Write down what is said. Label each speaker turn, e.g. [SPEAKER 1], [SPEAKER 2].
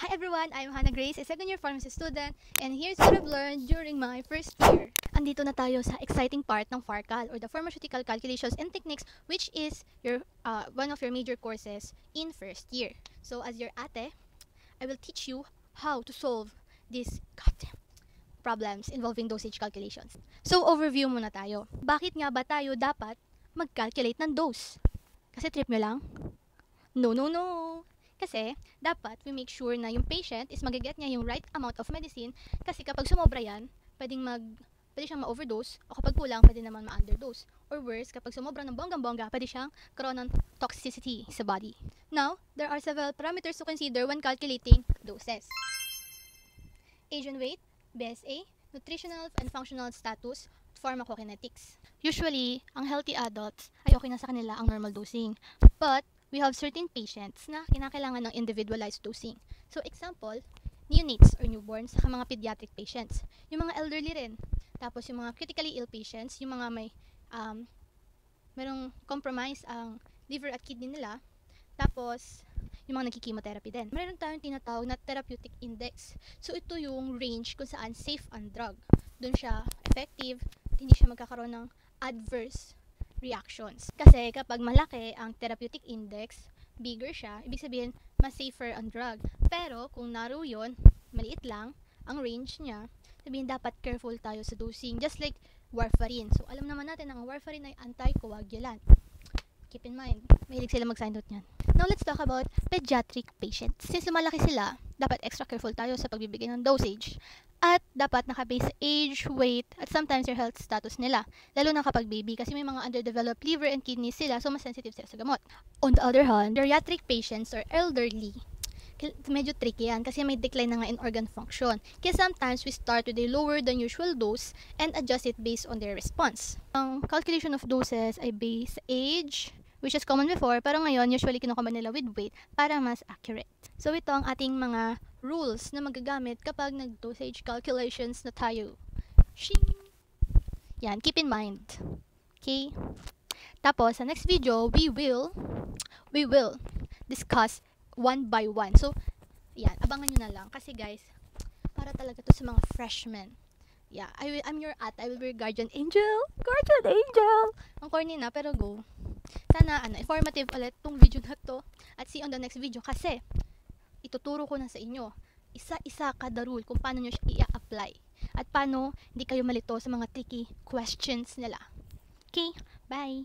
[SPEAKER 1] Hi everyone, I'm Hannah Grace, a second year pharmacy student, and here's what I've learned during my first year. Andito na tayo sa exciting part ng PharCal, or the Pharmaceutical Calculations and Techniques, which is one of your major courses in first year. So as your ate, I will teach you how to solve these goddamn problems involving dosage calculations. So overview muna tayo. Bakit nga ba tayo dapat mag-calculate ng dose? Kasi trip nyo lang? No. Kasi, dapat we make sure na yung patient is magiget niya yung right amount of medicine kasi kapag sumobra yan, pwede siyang ma-overdose o kapag kulang, pwede naman ma-underdose. Or worse, kapag sumobra ng bonggang-bongga, pwede siyang karoon ng toxicity sa body. Now, there are several parameters to consider when calculating doses. Age and weight, BSA, nutritional and functional status, pharmacokinetics. Usually, ang healthy adults ay okay na sa kanila ang normal dosing. But, we have certain patients na kinakailangan ng individualized dosing. So, example, neonates or newborns, saka mga pediatric patients. Yung mga elderly rin. Tapos, yung mga critically ill patients, yung mga merong compromise ang liver at kidney nila. Tapos, yung mga nagki-chemotherapy din. Meron tayong tinatawag na therapeutic index. So, ito yung range kung saan safe ang drug. Doon siya effective, hindi siya magkakaroon ng adverse reactions. Kasi kapag malaki ang therapeutic index, bigger siya, ibig sabihin, mas safer ang drug. Pero kung narrow yun, maliit lang, ang range niya, sabihin dapat careful tayo sa dosing. Just like warfarin. So alam naman natin na ang warfarin ay anticoagulant. Keep in mind, mahilig sila mag-sign note niyan. Now let's talk about pediatric patients. Since lumalaki sila, dapat extra careful tayo sa pagbibigay ng dosage. At dapat nakabase sa age, weight, at sometimes your health status nila. Lalo na kapag baby kasi may mga underdeveloped liver and kidneys sila, so mas sensitive sila sa gamot. On the other hand, geriatric patients or elderly, medyo tricky yan kasi may decline na nga in organ function. Kaya sometimes we start with a lower than usual dose and adjust it based on their response. Ang calculation of doses ay based sa age, which is common before, pero ngayon usually kinukumbine nila with weight para mas accurate. So ito ang ating mga rules na magagamit kapag nag-dosage calculations na tayo. Shing! Yan, keep in mind. Okay? Tapos, sa next video, we will discuss one by one. So, yan, abangan nyo na lang. Kasi guys, para talaga to sa mga freshmen. Yeah, I'm your I will be your guardian angel. Guardian angel! Ang corny na, pero go. Sana, informative ulit tong video na to. At see you on the next video. Kasi, ituturo ko na sa inyo isa-isa kada rule kung paano nyo siya i-apply at paano hindi kayo malito sa mga tricky questions nila. Okay, bye!